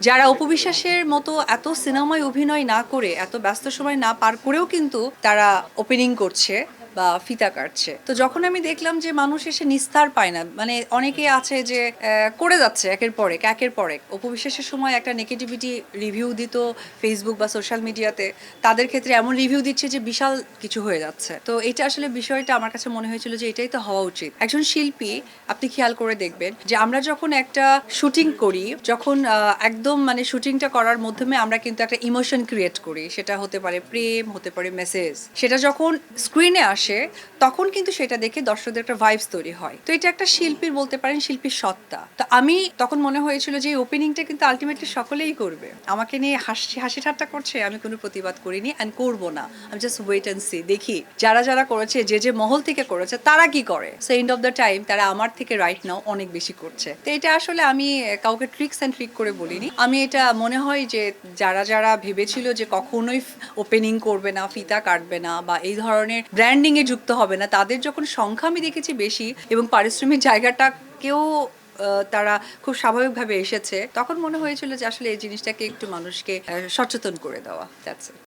যারা অপু বিশ্বাসের মতো এত সিনেমায় অভিনয় না করে, এত ব্যস্ত সময় না পার করেও কিন্তু তারা ওপেনিং করছে বা ফিতা কাটছে। তো যখন আমি দেখলাম যে মানুষ এসে নিস্তার পায় না, মানে অনেকেই আছে যে করে যাচ্ছে একের পর এক অপু বিশ্বাসের সময় একটা নেগেটিভিটি রিভিউ দিত ফেসবুক বা সোশ্যাল মিডিয়াতে, তাদের ক্ষেত্রে এমন রিভিউ দিচ্ছে যে বিশাল কিছু হয়ে যাচ্ছে। তো এটা আসলে বিষয়টা আমার কাছে মনে হয়েছিল যে এটাই তো হওয়া উচিত। একজন শিল্পী, আপনি খেয়াল করে দেখবেন যে আমরা যখন একটা শুটিং করি, যখন একদম মানে শুটিংটা করার মাধ্যমে আমরা কিন্তু একটা ইমোশন ক্রিয়েট করি, সেটা হতে পারে প্রেম, হতে পারে মেসেজ। সেটা যখন স্ক্রিনে আসে তখন কিন্তু সেটা দেখে দর্শকদের একটা ভাইবস তৈরি হয়। তো এটা একটা শিল্পীর, বলতে পারেন শিল্পীর সত্তা। তো আমি তখন মনে হয়েছিল যে এই ওপেনিংটা কিন্তু আলটিমেটলি সকলেই করবে। আমাকে নিয়ে হাসি হাসি ঠাট্টা করছে, আমি কোনো প্রতিবাদ করিনি অ্যান্ড করবো না। আমি জাস্ট ওয়েট অ্যান্ড সি, দেখি যারা যারা করেছে, যে যে মহল থেকে করেছে তারা কি করে। So end of the time তারা আমার থেকে রাইট নাও অনেক বেশি করছে। তো এটা আসলে আমি কাউকে ট্রিক্স অ্যান্ড ট্রিক করে বলিনি। আমি এটা মনে হয় যে যারা যারা ভেবেছিল যে কখনোই ওপেনিং করবে না, ফিতা কাটবে না বা এই ধরনের ব্র্যান্ডিং এ যুক্ত হবে না, তাদের যখন সংখ্যা আমি দেখেছি বেশি এবং পারিশ্রমিক জায়গাটা কেউ তারা খুব স্বাভাবিকভাবে এসেছে, তখন মনে হয়েছিল যে আসলে এই জিনিসটাকে একটু মানুষকে সচেতন করে দেওয়া। That's it.